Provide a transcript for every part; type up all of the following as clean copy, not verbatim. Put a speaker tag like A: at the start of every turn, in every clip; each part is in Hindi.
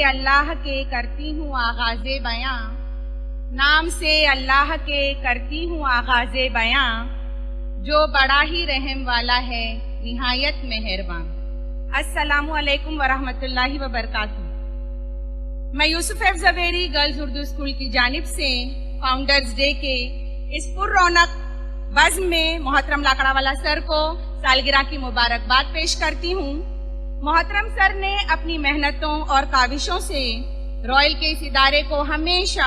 A: अल्लाह के करती हूँ आगाज़े बयां, नाम से अल्लाह के करती हूँ आगाज़े बयां, जो बड़ा ही रहम वाला है निहायत मेहरबान। अस्सलामु अलैकुम वरहमतुल्लाहि वबरकातुहू। मैं Yusuf F Zaveri girls Urdu school की जानिब से फाउंडर्स डे के इस पुररौनक बज़्म में मोहतरम लाकड़ावाला सर को सालगिरह की मुबारकबाद पेश करती हूँ। मोहतरम सर ने अपनी मेहनतों और काविशों से रॉयल के इस इदारे को हमेशा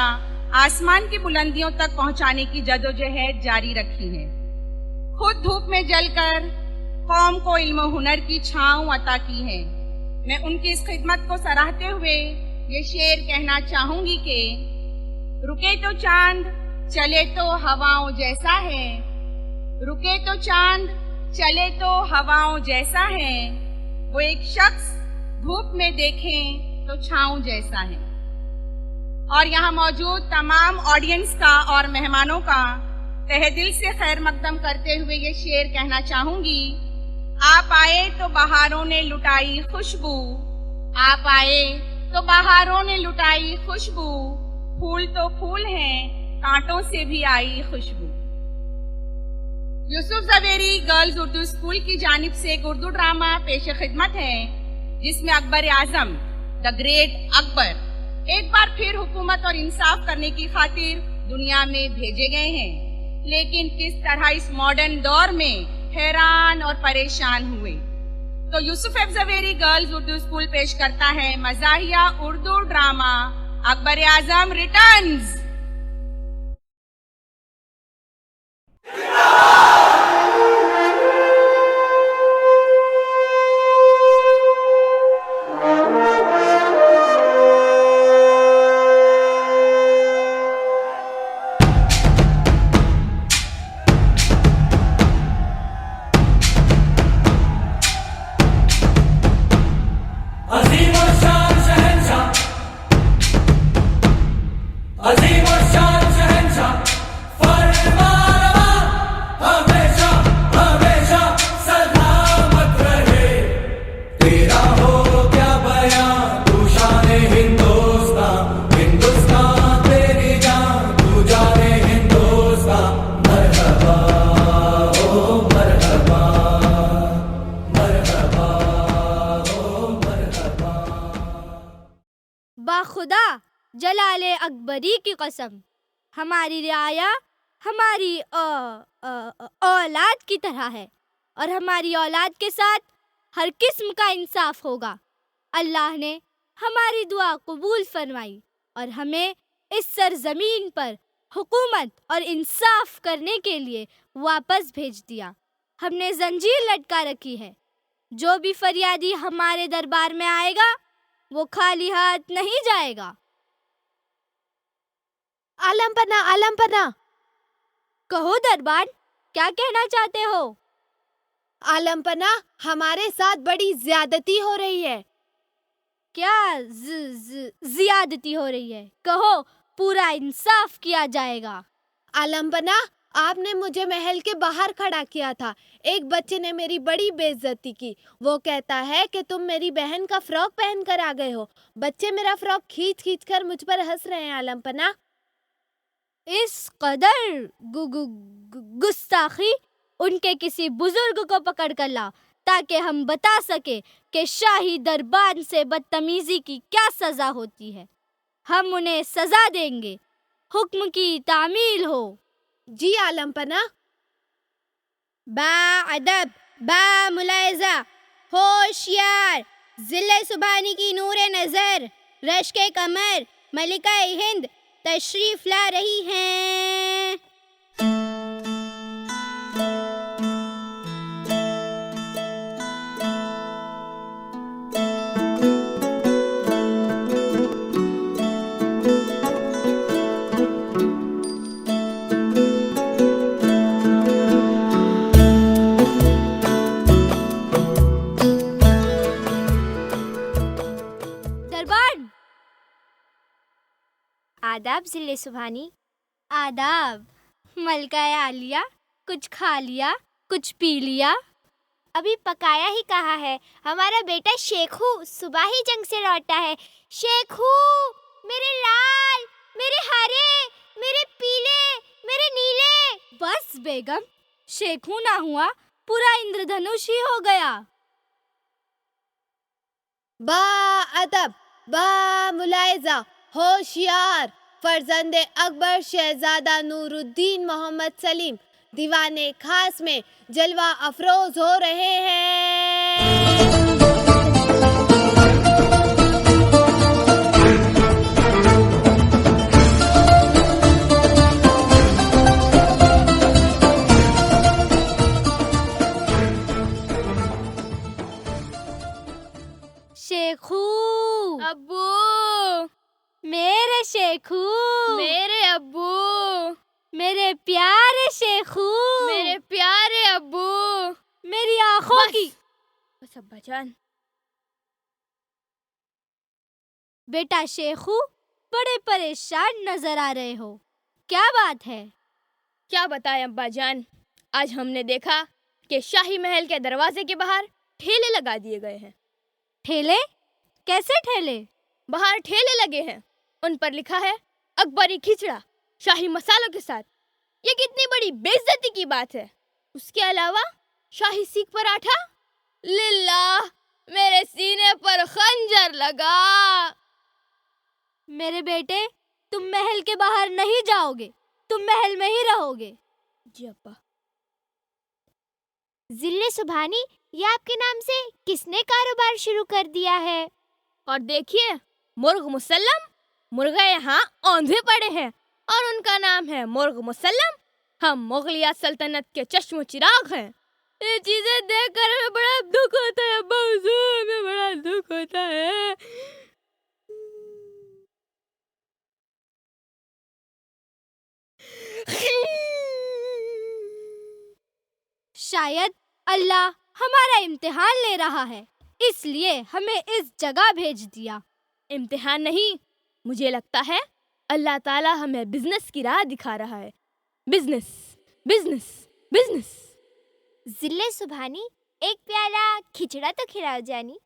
A: आसमान की बुलंदियों तक पहुंचाने की जदोजहद जारी रखी है। खुद धूप में जलकर कौम को इल्म हुनर की छांव अता की है। मैं उनकी इस खिदमत को सराहते हुए ये शेर कहना चाहूंगी कि रुके तो चांद चले तो हवाओं जैसा है, रुके तो चांद चले तो हवाओं जैसा है, वो एक शख्स धूप में देखें तो छांव जैसा है। और यहाँ मौजूद तमाम ऑडियंस का और मेहमानों का तहे दिल से खैर मकदम करते हुए ये शेर कहना चाहूंगी। आप आए तो बहारों ने लुटाई खुशबू, आप आए तो बहारों ने लुटाई खुशबू, फूल तो फूल हैं कांटों से भी आई खुशबू। यूसुफ ज़वेरी गर्ल्स उर्दू स्कूल की जानिब से एक उर्दू ड्रामा पेश खिदमत है, जिसमें अकबर आजम द ग्रेट अकबर एक बार फिर हुकूमत और इंसाफ करने की खातिर दुनिया में भेजे गए हैं, लेकिन किस तरह इस मॉडर्न दौर में हैरान और परेशान हुए। तो Yusuf F Zaveri girls Urdu school पेश करता है मज़ाहिया उर्दू ड्रामा अकबर आजम रिटर्न्स।
B: बाखुदा जलाले अकबरी की कसम, हमारी रियाया हमारी औलाद की तरह है और हमारी औलाद के साथ हर किस्म का इंसाफ होगा। अल्लाह ने हमारी दुआ कबूल फरमाई और हमें इस सरजमीन पर हुकूमत और इंसाफ करने के लिए वापस भेज दिया। हमने जंजीर लटका रखी है। जो भी फरियादी हमारे दरबार में आएगा वो खाली हाथ नहीं जाएगा।
C: आलमपना आलमपना,
B: कहो दरबार, क्या कहना चाहते हो?
C: आलमपना, हमारे साथ बड़ी ज्यादती हो रही है।
B: क्या ज्यादती हो रही है? कहो, पूरा इंसाफ किया जाएगा।
C: आलमपना, आपने मुझे महल के बाहर खड़ा किया था। एक बच्चे ने मेरी बड़ी बेइज्जती की। वो कहता है कि तुम मेरी बहन का फ्रॉक पहन कर आ गए हो। बच्चे मेरा फ्रॉक खींच खींच कर मुझ पर हंस रहे हैं। आलमपना,
B: इस कदर गुस्ताखी, उनके किसी बुजुर्ग को पकड़ कर लाओ ताकि हम बता सके कि शाही दरबार से बदतमीजी की क्या सजा होती है। हम उन्हें सजा देंगे। हुक्म की तामील हो।
C: जी आलमपना।
B: बा अदब, बा मुलायजा, होशियार, जिले सुभानी की नूरे नजर, रश्के कमर, मलिका हिंद तशरीफ ला रही हैं।
D: आदाब जिले सुभानी।
B: आदाब। मलका आलिया, कुछ खा लिया, कुछ पी लिया?
D: अभी पकाया ही कहा है। हमारा बेटा शेखू सुबह ही जंग से लौटा है। शेखू, मेरे लाल, मेरे हरे, मेरे पीले, मेरे नीले।
B: बस बेगम, शेखू ना हुआ, पूरा इंद्रधनुष ही हो गया।
C: बा अदब, बा मुलायजा, होशियार, फर्जंदे अकबर शहजादा नूरुद्दीन मोहम्मद सलीम दीवाने खास में जलवा अफरोज हो रहे हैं।
B: शेखू,
C: अब्बू,
B: मेरे शेखू,
C: मेरे अब्बू,
B: मेरे प्यारे शेखू,
C: मेरे प्यारे अब्बू।
B: मेरी आंखों की।
C: बस अब्बा जान।
B: बेटा शेखू, बड़े परेशान नजर आ रहे हो, क्या बात है?
C: क्या बताएं अब्बा जान, आज हमने देखा कि शाही महल के दरवाजे के बाहर ठेले लगा दिए गए हैं।
B: ठेले? कैसे ठेले?
C: बाहर ठेले लगे हैं, उन पर लिखा है अकबरी खिचड़ा शाही मसालों के साथ। ये कितनी बड़ी बेइज्जती की बात है। उसके अलावा शाही सीख पराठा। लिल्लाह, मेरे सीने पर खंजर लगा।
B: मेरे बेटे, तुम महल के बाहर नहीं जाओगे, तुम महल में ही रहोगे।
C: जी अब्बा।
D: जिले सुभानी, ये आपके नाम से किसने कारोबार शुरू कर दिया है?
C: और देखिए, मुर्ग मुसल्लम, मुर्गे यहाँ औंधे पड़े हैं और उनका नाम है मुर्ग मुसल्लम। हम मुगलिया सल्तनत के चश्मो चिराग हैं। ये चीजें देखकर हमें बड़ा दुख होता है अब्बा हुजूर, हमें बड़ा दुख होता है।
B: शायद अल्लाह हमारा इम्तिहान ले रहा है, इसलिए हमें इस जगह भेज दिया।
C: इम्तिहान नहीं, मुझे लगता है अल्लाह ताला हमें बिजनेस की राह दिखा रहा है। Business, business, business.
D: जिले सुभानी, एक प्याला खिचड़ा तो खिलाओ जानी।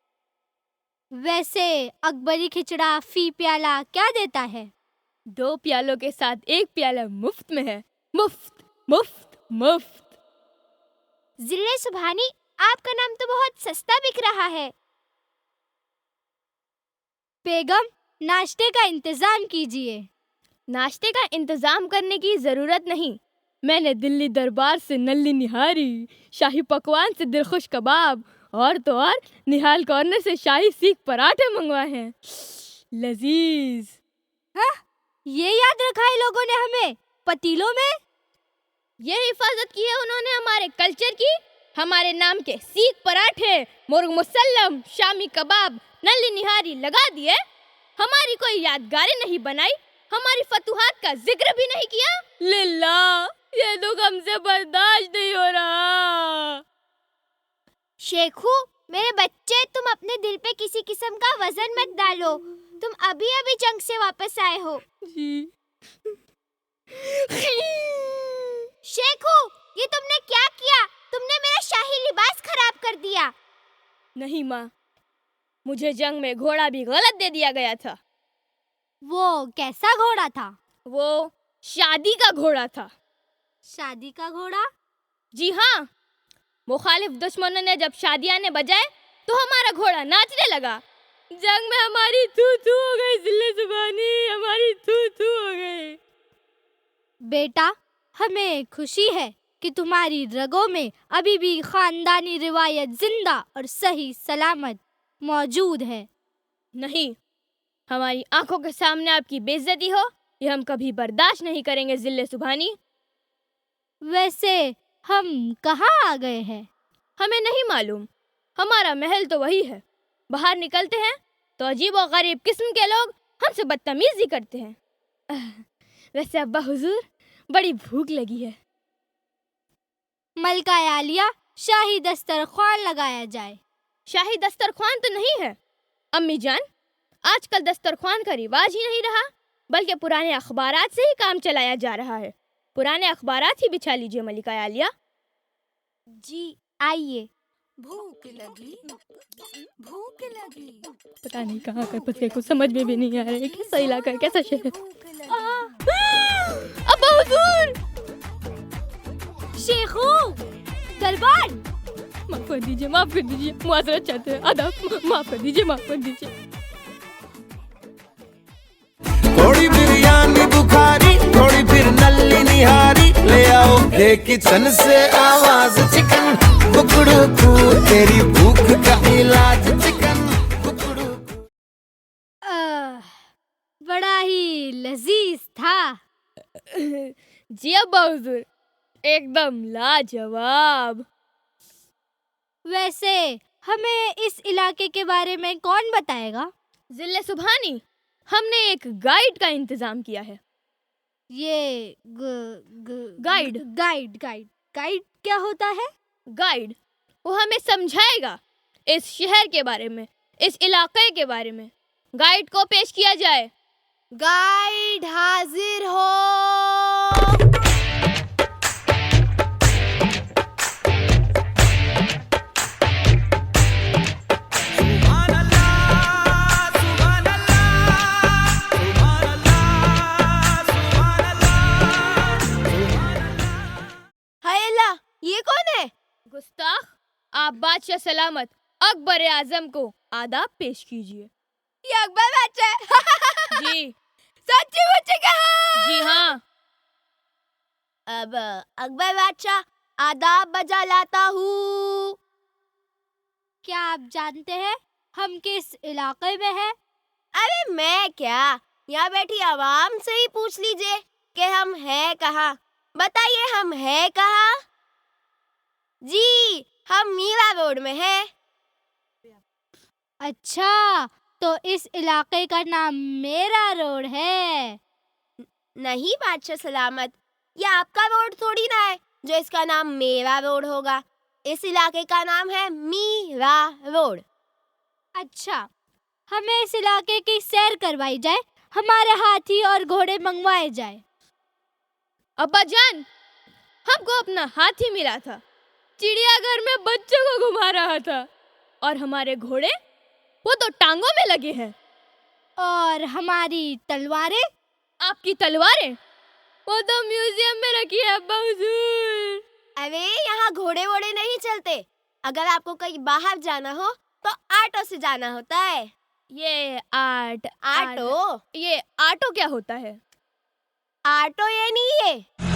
B: वैसे अकबरी खिचड़ा फी प्याला क्या देता है?
C: 2 प्यालों के साथ 1 प्याला मुफ्त में है। मुफ्त, मुफ्त, मुफ्त।
D: जिले सुभानी, आपका नाम तो बहुत सस्ता बिक रहा है।
B: बेगम, नाश्ते का इंतजाम कीजिए।
C: नाश्ते का इंतजाम करने की जरूरत नहीं। मैंने दिल्ली दरबार से नल्ली निहारी, शाही पकवान से दिलखुश कबाब और तो और निहाल कॉर्नर से शाही सीख पराठे मंगवाए हैं। लजीज।
B: हाँ, ये याद रखा है लोगों ने हमें पतीलों में।
C: ये हिफाजत की है उन्होंने हमारे कल्चर की। हमारे नाम के सीख पराठे, मुर्ग मुसल्लम, शामी कबाब, नल्ली निहारी लगा दिए। हमारी कोई यादगारें नहीं बनाई, हमारी फतूहात का जिक्र भी नहीं किया। लिल्लाह, ये दुख हमसे बर्दाश्त नहीं हो रहा।
D: शेखू, मेरे बच्चे, तुम अपने दिल पे किसी किस्म का वजन मत डालो। तुम अभी अभी जंग से वापस आए हो।
C: जी।
D: शेखू, ये तुमने क्या किया? तुमने मेरा शाही लिबास खराब कर दिया।
C: नहीं माँ, मुझे जंग में घोड़ा भी गलत दे दिया गया था।
B: वो कैसा घोड़ा था?
C: वो शादी का घोड़ा था।
B: शादी का घोड़ा?
C: जी हाँ, मुखालिफ दुश्मनों ने जब शादियाने बजाए तो हमारा घोड़ा नाचने लगा। जंग में हमारी थू थू हो गई जिले जुबानी, हमारी थू थू हो गई।
B: बेटा, हमें खुशी है कि तुम्हारी रगों में अभी भी खानदानी रिवायत जिंदा और सही सलामत मौजूद है।
C: नहीं, हमारी आंखों के सामने आपकी बेइज्जती हो, ये हम कभी बर्दाश्त नहीं करेंगे जिले सुभानी।
B: वैसे हम कहाँ आ गए हैं?
C: हमें नहीं मालूम, हमारा महल तो वही है। बाहर निकलते हैं तो अजीब और गरीब किस्म के लोग हमसे बदतमीजी करते हैं। वैसे अब्बा हुजूर, बड़ी भूख लगी है।
B: मलका आलिया, शाही दस्तरख्वान लगाया जाए।
C: शाही दस्तरख्वान तो नहीं है अम्मी जान, आजकल दस्तरख्वान का रिवाज ही नहीं रहा, बल्कि पुराने अखबारात से ही काम चलाया जा रहा है। पुराने अखबारात ही बिछा लीजिए मलिका आलिया।
D: जी आइए।
E: भूख लगी, भूख लगी,
F: पता नहीं कहाँ का पते को समझ में भी नहीं आ रहा है। कैसा इलाका है, कैसा शहर।
E: भूख लगी।
F: अब्बा हुजूर,
B: शेखू, दरबार।
F: माफ कर दीजिए, माफ कर दीजिए, मुआजरत चाहते हैं, आदाब, माफ कर दीजिए, माफ कर दीजिए।
G: थोड़ी बिरयानी बुखारी, थोड़ी फिर नल्ली निहारी, ले आओ ये किचन से आवाज चिकन कुकड़ू कू, तेरी भूख का इलाज चिकन कुकड़ू कू।
B: बड़ा ही लजीज था।
F: जी अब्बा हुजूर, एकदम लाजवाब।
B: वैसे हमें इस इलाके के बारे में कौन बताएगा?
F: जिले सुभानी, हमने एक गाइड का इंतजाम किया है।
B: ये
F: गाइड।
B: गाइड क्या होता है?
F: गाइड वो हमें समझाएगा इस शहर के बारे में, इस इलाके के बारे में। गाइड को पेश किया जाए।
C: गाइड हाजिर हो।
D: हाय अल्लाह, ये कौन है?
F: गुस्ताख, आप बादशाह सलामत अकबर आजम को आदाब पेश कीजिए।
D: ये अकबर बादशाह।
F: जी
D: सच्ची मुझे कहा।
F: जी हाँ।
D: अब अकबर बादशाह, आदाब बजा लाता हूँ।
B: क्या आप जानते हैं हम किस इलाके में हैं?
D: अरे मैं क्या, यहाँ बैठी आवाम से ही पूछ लीजिए कि हम हैं कहाँ। बताइए हम हैं कहाँ? जी, हम मीरा रोड में हैं।
B: अच्छा, तो इस इलाके का नाम मेरा रोड है।
D: नहीं बादशाह सलामत, ये आपका रोड थोड़ी ना है जो इसका नाम मेरा रोड होगा। इस इलाके का नाम है मीरा रोड।
B: अच्छा, हमें इस इलाके की सैर करवाई जाए, हमारे हाथी और घोड़े मंगवाए जाए।
F: अब्बा जान, हमको अपना हाथी मिला था, चिड़ियाघर में बच्चों को घुमा रहा था, और हमारे घोड़े वो तो टांगों में लगे हैं।
B: और हमारी तलवारें?
F: आपकी तलवारें वो तो म्यूजियम में रखी है अब्बा हुजूर।
D: अरे यहाँ घोड़े वोड़े नहीं चलते। अगर आपको कहीं बाहर जाना हो तो ऑटो से जाना होता है।
F: ये
D: ऑटो?
F: ये ऑटो क्या होता है?
D: ऑटो ये नहीं है।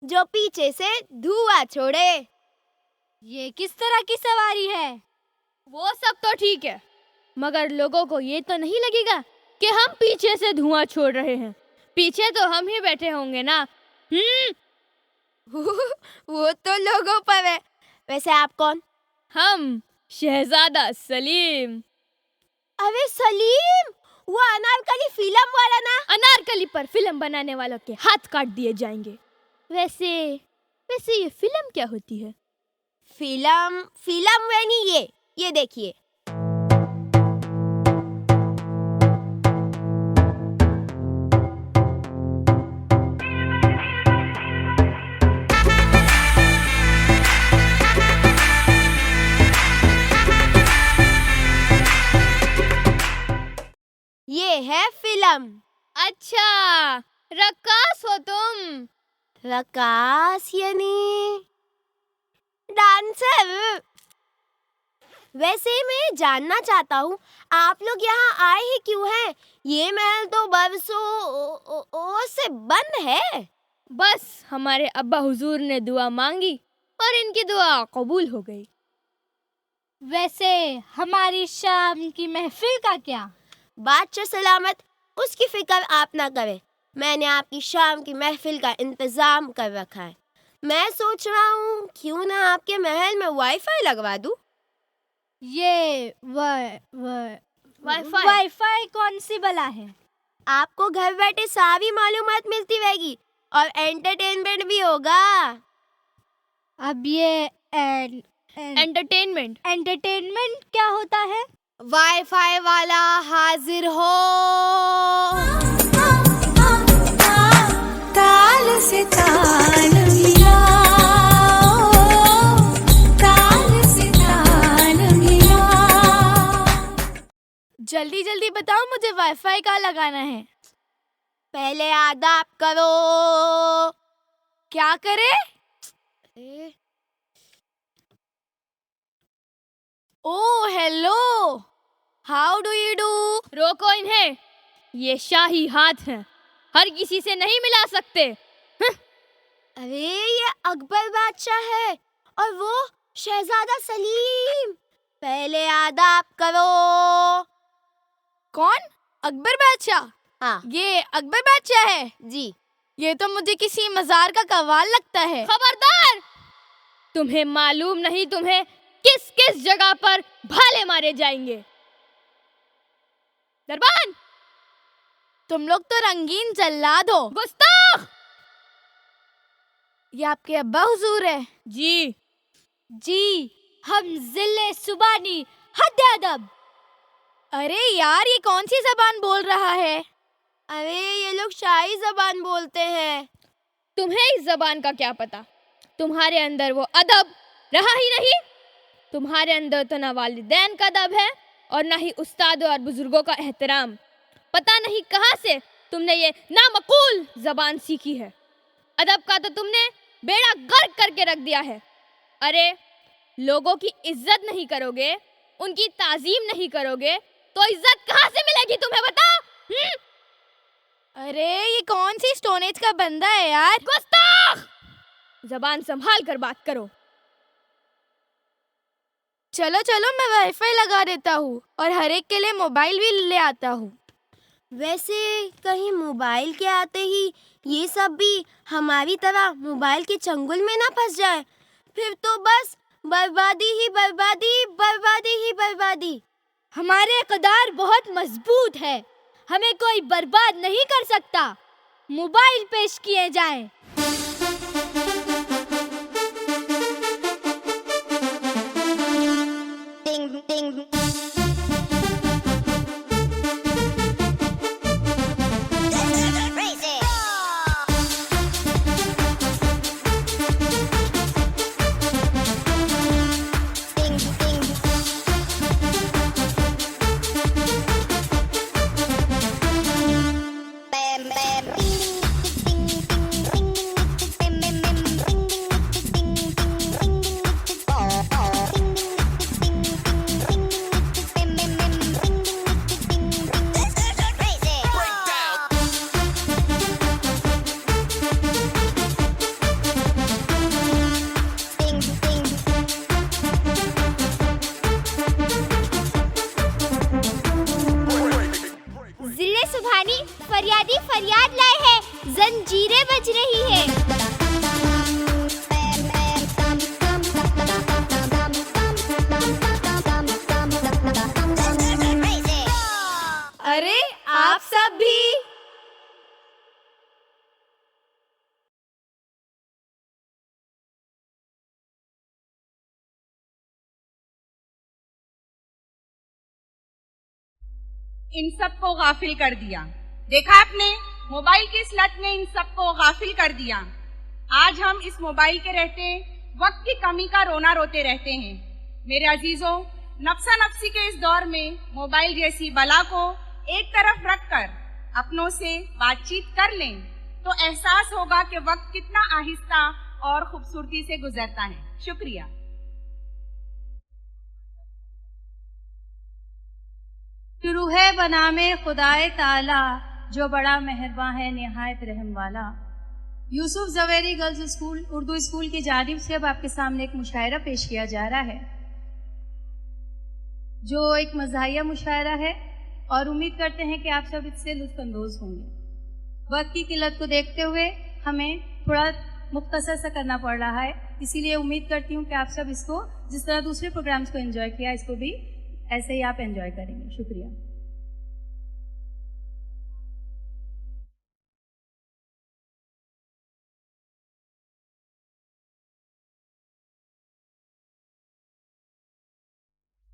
D: जो पीछे से धुआं छोड़े।
B: ये किस तरह की सवारी है?
F: वो सब तो ठीक है, मगर लोगों को ये तो नहीं लगेगा कि हम पीछे से धुआं छोड़ रहे हैं। पीछे तो हम ही बैठे होंगे ना।
D: वो तो लोगों पर है। वैसे आप कौन?
F: हम शहजादा सलीम।
D: अरे सलीम, वो अनारकली फिल्म वाला ना?
F: अनारकली पर फिल्म बनाने वालों के हाथ काट दिए जाएंगे। वैसे ये फिल्म क्या होती है?
D: फिल्म वे नहीं, ये देखिए। ये है फिल्म।
F: अच्छा, रक्कास हो तुम?
D: रकास यानी डांसर। वैसे मैं जानना चाहता हूँ आप लोग यहाँ आए ही क्यों हैं? ये महल तो बरसों से बंद है।
F: बस हमारे अब्बा हुजूर ने दुआ मांगी और इनकी दुआ कबूल हो गई।
B: वैसे हमारी शाम की महफिल का क्या?
D: बादशाह सलामत, उसकी फिक्र आप ना करें। मैंने आपकी शाम की महफिल का इंतजाम कर रखा है। मैं सोच रहा हूँ क्यों ना आपके महल में वाईफाई लगवा दूँ।
B: ये वाईफाई कौन सी बला है?
D: आपको घर बैठे सारी मालूमात मिलती रहेगी और एंटरटेनमेंट भी होगा।
B: अब ये
F: एंटरटेनमेंट।
B: एंटरटेनमेंट क्या होता है?
C: वाईफाई वाला हाजिर हो।
E: ताल से ताल मिलाओ, ताल से ताल मिलाओ।
F: जल्दी जल्दी बताओ, मुझे वाईफाई कहाँ लगाना है?
C: पहले आदाब करो।
F: क्या करे? ओ hello, how do you do? रोको इन्हें, ये शाही हाथ हैं, हर किसी से नहीं मिला सकते।
C: अरे ये अकबर बादशाह है और वो शहजादा सलीम। पहले आदाब करो।
F: कौन? अकबर बादशाह?
C: हाँ
F: ये अकबर बादशाह है?
C: जी।
F: ये तो मुझे किसी मजार का कव्वाल लगता है। खबरदार! तुम्हें मालूम नहीं तुम्हें किस किस जगह पर भाले मारे जाएंगे। दरबान,
C: तुम लोग तो रंगीन जल्लाद हो।
F: गुस्ताख!
C: ये आपके अब्बा हुजूर है?
F: जी
B: जी, हम जिले सुबानी हद अदब।
F: अरे यार, ये कौन सी जबान बोल रहा है?
C: अरे ये लोग शाही जबान बोलते हैं।
F: तुम्हें इस जबान का क्या पता? तुम्हारे अंदर वो अदब रहा ही नहीं। तुम्हारे अंदर तो ना वालिदैन का अदब है और ना ही उस्तादों और बुजुर्गों का एहतराम। पता नहीं कहाँ से तुमने ये नामकूल जबान सीखी है। अदब का तो तुमने बेड़ा गर्क करके रख दिया है। अरे, लोगों की इज्जत नहीं करोगे, उनकी ताजीम नहीं करोगे, तो इज्जत कहाँ से मिलेगी तुम्हें, बताओ?
C: अरे ये कौन सी स्टोन एज का बंदा है यार?
F: गुस्ताख! जबान संभाल कर बात करो।
C: चलो चलो, मैं वाईफाई लगा देता हूँ और हर एक के लिए मोबाइल भी ले आता हूँ। वैसे कहीं मोबाइल के आते ही ये सब भी हमारी तरह मोबाइल के चंगुल में ना फंस जाए, फिर तो बस बर्बादी ही बर्बादी, बर्बादी ही बर्बादी।
B: हमारे इक़दार बहुत मजबूत है, हमें कोई बर्बाद नहीं कर सकता। मोबाइल पेश किए जाएं।
D: जिले सुभानी फरियादी फरियाद लाए हैं, जंजीरें बज रही है।
C: अरे आप सब भी।
A: इन सबको गाफिल कर दिया। देखा आपने, मोबाइल की इस लत ने इन सबको गाफिल कर दिया। आज हम इस मोबाइल के रहते वक्त की कमी का रोना रोते रहते हैं। मेरे अजीजों, नफ्सा नफ्सी के इस दौर में मोबाइल जैसी बला को एक तरफ रखकर अपनों से बातचीत कर लें तो एहसास होगा कि वक्त कितना आहिस्ता और खूबसूरती से गुजरता है। शुक्रिया।
H: शुरू है बनामे खुदाए ताला, जो बड़ा मेहरबान है निहायत रहम वाला। Yusuf Javeri girls school Urdu school की जानिब से अब आपके सामने एक मुशायरा पेश किया जा रहा है, जो एक मज़ाहिया मुशायरा है और उम्मीद करते हैं कि आप सब इससे लुत्फ़ अंदोज़ होंगे। वक्त की किल्लत को देखते हुए हमें थोड़ा मुख्तसर सा करना पड़ रहा है, इसीलिए उम्मीद करती हूँ कि आप सब इसको जिस तरह दूसरे प्रोग्राम्स को एंजॉय किया, इसको भी ऐसे ही आप एंजॉय करेंगे। शुक्रिया।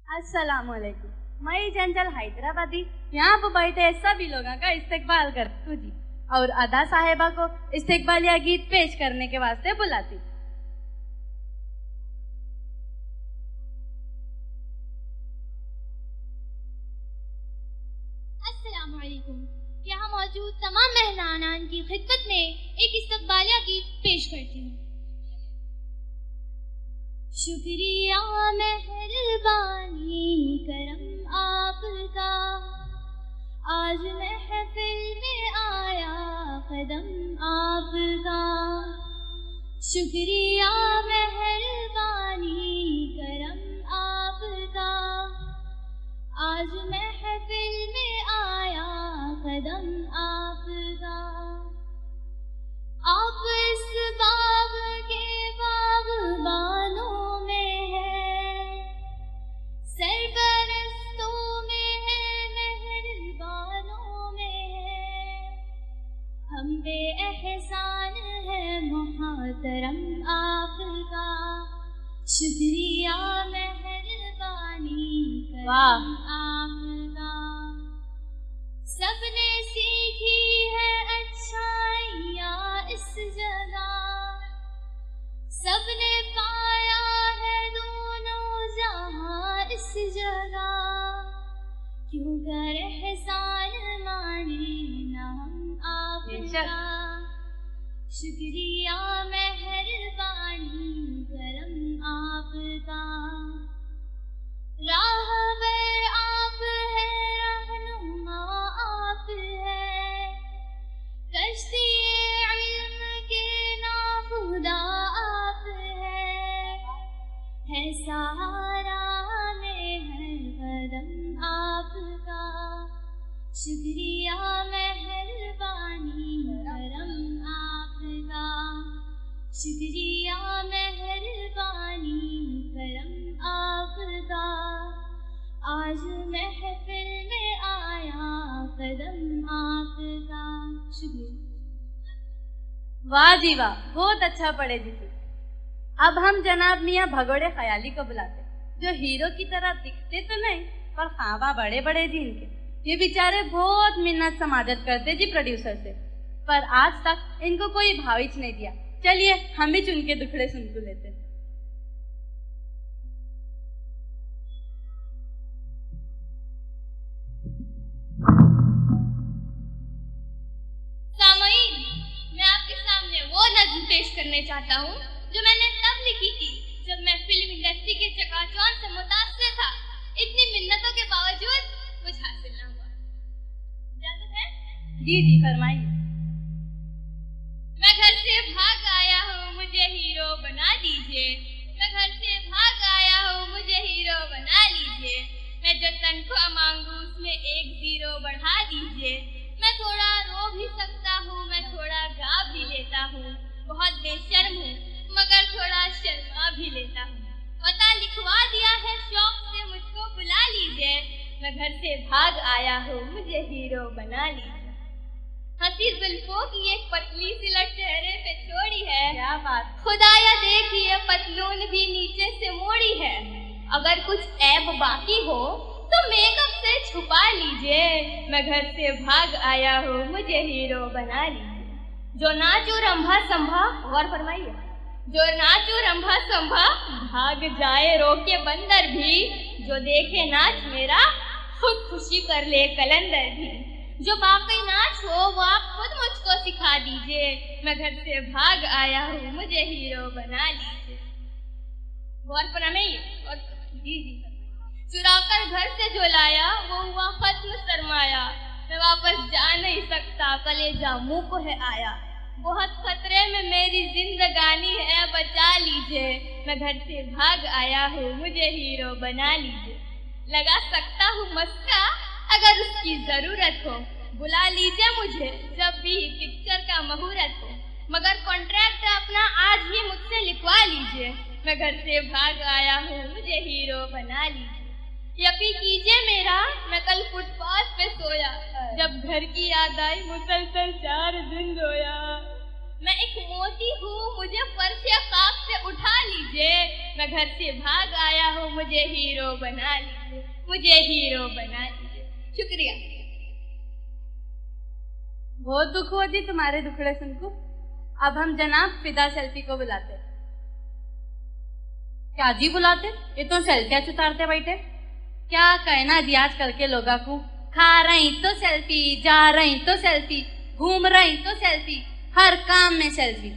I: अस्सलामुअलैकुम। मैं जंजल हैदराबादी यहाँ पर बैठे सभी लोगों का इस्तेकबाल करती जी और अदा साहेबा को इस्तेकबालिया गीत पेश करने के वास्ते बुलाती।
D: अस्सलामुअलैकुम। यहाँ मौजूद तमाम मेहमानान की खिदमत में एक इस्तकबालिया गीत पेश करती हूँ। शुक्रिया मेहरबानी करम आपका, आज महफिल में आया कदम आपका। शुक्रिया मेहरबानी करम आपका, आज महफिल में आया कदम आपका। आप इस बाग के बागबानों में है, सरपरस्तों में है, मेहरबानों में है। हम पे एहसान है मुहतरम आपका, शुक्रिया मेहरबानी करम आपका। सबने सीखी है अच्छाइयाँ इस जगह, सबने पाया है दोनों जहां इस जगह। क्यों कर एहसान माने ना हम आपका, शुक्रिया मेहरबानी करम आपका। राहबर आप है, रहनुमा आप है, कश्ती-ए इल्म के नाखुदा आप है सहारा में है कदम आपका। शुक्रिया मेहरबानी करम आपका, शुक्रिया मेहरबानी करम आपका। आज महफिल में आया कदम आपका। शुक्रिया।
I: वाह जी वाह, बहुत अच्छा पढ़े जी। अब हम जनाब मियाँ भगोड़े ख्याली को बुलाते, जो हीरो की तरह दिखते तो नहीं पर ख्वाबा बड़े बड़े जी इनके। ये बेचारे बहुत मिन्नत समाजत करते जी प्रोड्यूसर से, पर आज तक इनको कोई भाविच नहीं दिया। चलिए हम भी उनके दुखड़े सुन को लेते।
F: सामईन, मैं आपके सामने वो नज़्म पेश करने चाहता हूँ जो मैंने तब लिखी थी जब मैं फिल्म इंडस्ट्री के चकाचौंध से मुतासिर था। इतनी मिन्नतों के बावजूद कुछ हासिल न हुआ। इजाज़त है?
I: जी जी फरमाइए।
F: मैं घर से भाग आया हूँ, मुझे हीरो बना दीजिए। मैं घर से भाग आया हूँ, मुझे हीरो बना लीजिए। मैं जो तनख्वाह मांगू उसमें 1 ज़ीरो बढ़ा दीजिए। मैं थोड़ा रो भी सकता हूँ, मैं थोड़ा गा भी लेता हूँ। बहुत बेशर्म हूँ मगर थोड़ा शर्मा भी लेता हूँ। पता लिखवा दिया है, शौक से मुझको बुला लीजिए। मैं घर से भाग आया हूँ, मुझे हीरो बना लीजिए। हंसी जुल्फों की एक पतली सी लट चेहरे पे छोड़ी है।
I: क्या बात।
F: खुदाया देखिए पतलून भी नीचे से मोड़ी है। अगर कुछ ऐब बाकी हो तो मेकअप से छुपा लीजिए। मैं घर से भाग आया हूँ, मुझे हीरो बना लीजिए। जो नाचो रंभा संभा, गौर फरमाइए, जो नाचो रंभा संभा, भाग जाए रोके बंदर भी। जो देखे नाच मेरा खुद खुशी कर ले कलंदर भी। जो बाकी नाच हो वो आप खुद मुझको सिखा दीजिए। मैं घर से भाग आया हूँ, मुझे हीरो बना लीजिए। गौर फरमाइए। और जी जी चुराकर घर से जो लाया वो हुआ खत्म सरमाया। मैं वापस जा नहीं सकता, कलेजा मुँह को है आया। बहुत खतरे में मेरी जिंदगानी है, बचा लीजिए। मैं घर से भाग आया हूँ, मुझे हीरो बना लीजिए। लगा सकता हूँ मस्का अगर उसकी जरूरत हो। बुला लीजिए मुझे जब भी पिक्चर का मुहूर्त हो। मगर कॉन्ट्रैक्ट अपना आज ही मुझसे लिखवा लीजिए। मैं घर से भाग आया हूँ, मुझे हीरो बना लीजिए। यकीन कीजिए मेरा, मैं कल फुटपाथ पे सोया। जब घर की याद आई मुसलसल 4 दिन रोया। मैं एक मोती हूँ, मुझे फर्श या खाक से उठा लीजिए। मैं घर से भाग आया हूँ, मुझे हीरो बना लीजिए, मुझे हीरो बना लीजिए। शुक्रिया।
I: बहुत दुख हुआ जी तुम्हारे दुखड़े सुनको। अब हम जनाब फिदा सेल्फी को बुलाते। क्या जी बुलाते? ये तो सेल्फियाँ उतारते बैठे। क्या कहना जी आजकल के लोगों को, खा रही तो सेल्फी, जा रही तो सेल्फी, घूम रही तो सेल्फी, हर काम में सेल्फी।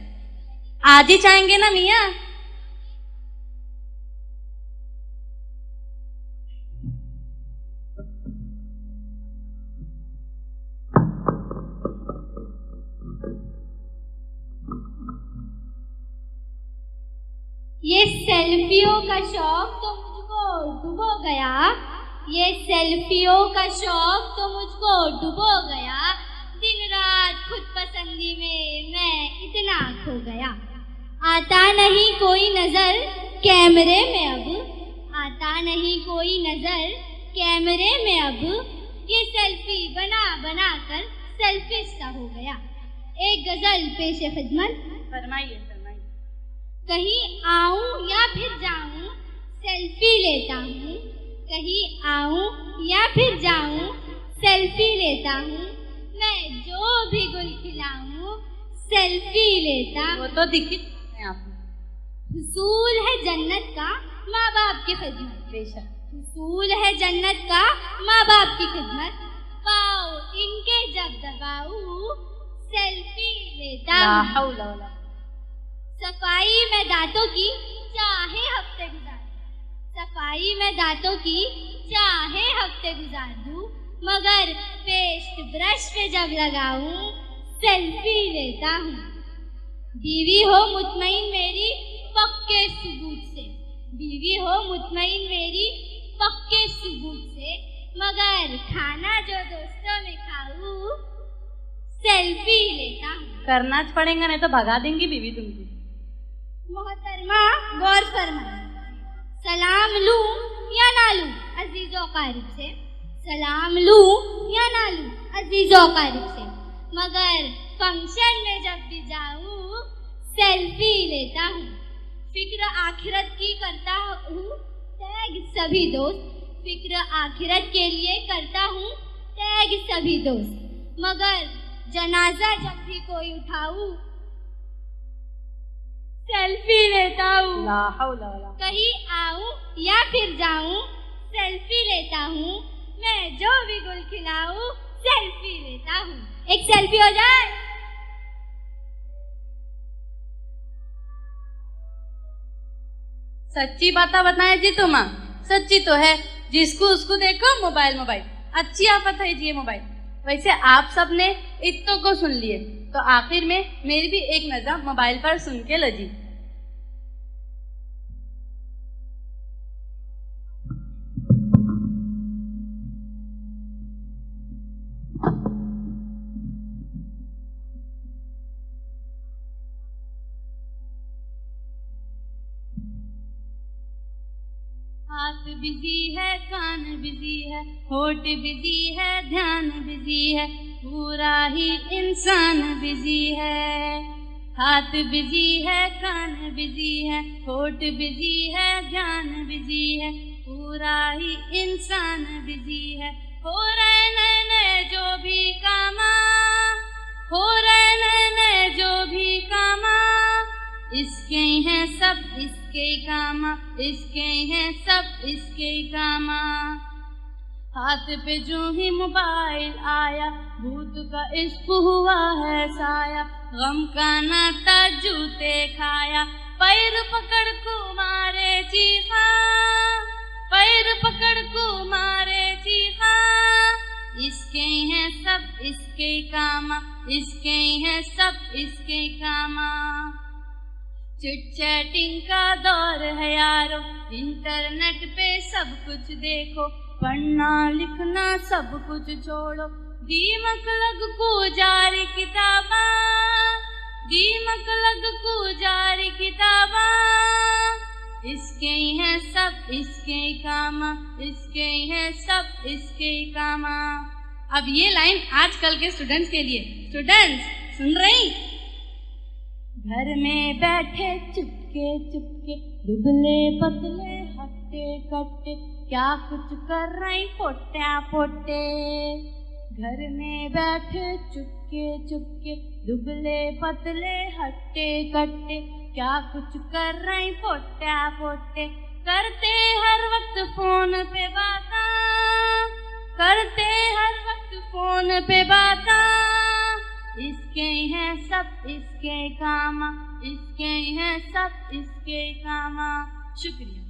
I: आज ही चाहेंगे ना मियाँ?
D: ये सेल्फियों का शौक तो मुझको डुबो गया, ये सेल्फियों का शौक तो मुझको डुबो गया। दिन रात खुद पसंदी में मैं इतना खो गया। आता नहीं कोई नजर कैमरे में अब, आता नहीं कोई नजर कैमरे में अब। ये सेल्फी बना बना कर सेल्फिश सा हो गया। एक गजल पेशे खिदमत।
I: फरमाइए फरमाइए।
D: कहीं आऊं या फिर जाऊं सेल्फी लेता हूँ, कहीं आऊं या फिर जाऊं सेल्फी लेता हूँ। मैं जो भी गुल खिलाऊं सेल्फी लेता हूँ।
I: वो तो दिखी है आपने।
D: हुसूल है जन्नत का माँ बाप की खिदमत,
I: बेशक
D: हुसूल है जन्नत का माँ बाप की खिदमत। पाओ इनके जब दबाऊं सेल्फी लेता
I: ला
D: हूँ।
I: हौला वला।
D: सफाई में दांतों की चाहे हफ्ते गुजार, सफाई में दांतों की चाहे हफ्ते गुजार दूं, मगर पेस्ट ब्रश पे जब लगाऊं सेल्फी लेता हूँ। बीवी हो मुतमईन मेरी पक्के सबूत से, बीवी हो मुतमईन मेरी पक्के सबूत से, मगर खाना जो दोस्तों में खाऊं सेल्फी लेता हूँ।
I: करना पड़ेगा, नहीं तो भगा देंगी बीवी तुमको।
D: मोहतरमा गौर फरमाए, सलाम लूं या ना लूं अजीजों कारिब से, सलाम लूं या ना लूं अजीजों कारिब से, मगर फंक्शन में जब भी जाऊं सेल्फी लेता हूँ। फिक्र आखिरत की करता हूँ तैग सभी दोस्त, फिक्र आखिरत के लिए करता हूँ तैग सभी दोस्त, मगर जनाजा जब भी कोई उठाऊं सेल्फी लेता हूँ।
I: ला हौला वला।
D: कहीं आऊं या फिर जाऊं सेल्फी लेता हूँ। मैं जो भी गुल खिलाऊं सेल्फी लेता हूँ। एक सेल्फी हो जाए।
I: सच्ची बात बताए जी तुम, सच्ची तो है। जिसको उसको देखो मोबाइल मोबाइल, अच्छी आफत है जी ये मोबाइल। वैसे आप सब ने इत्तों को सुन लिए, तो आखिर में मेरी भी एक नज़र मोबाइल पर सुन के लजी। हाथ बिजी है, कान बिजी है, होठ बिजी है, ध्यान बिजी है, पूरा ही इंसान बिजी है। हाथ बिजी है, कान बिजी है, होठ बिजी है, ध्यान बिजी है, पूरा ही इंसान बिजी है। हो रहे नए नए जो भी कामा, हो रहे नए नए जो भी कामा, इसके हैं सब इसके कामा, इसके हैं सब इसके कामा। हाथ पे जो ही मोबाइल आया, भूत का इश्क हुआ है साया, गम का नाता जूते खाया, पैर पकड़ को मारे चीखा, पैर पकड़ को मारे चीखा, इसके हैं सब इसके कामा, इसके हैं सब इसके कामा। चिट चैटिंग का दौर है यारो, इंटरनेट पे सब कुछ देखो, पढ़ना लिखना सब कुछ छोड़ो, दीमक लग को जारी किताबा, दीमक लग को जारी किताबा, इसके हैं सब इसके कामा, इसके हैं सब इसके कामा। अब ये लाइन आजकल के स्टूडेंट्स के लिए। स्टूडेंट्स सुन रही? घर में बैठे चुपके चुपके, दुबले पतले हट्टे कट्टे, क्या कुछ कर रही पोट्या पोटे। घर में बैठे चुपके चुपके, दुबले पतले हट्टे कट्टे, क्या कुछ कर रही पोट्या पोटे। करते हर वक्त फोन पे बाता, करते हर वक्त फोन पे बाता, इसके हैं सब इसके कामा, इसके हैं सब इसके कामा। शुक्रिया।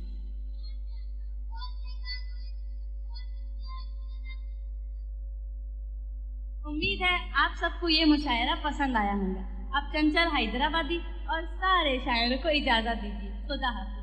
I: उम्मीद है आप सबको ये मुशायरा पसंद आया होगा। अब चंचल हैदराबादी और सारे शायरों को इजाजत दीजिए। खुदा हाफिज़।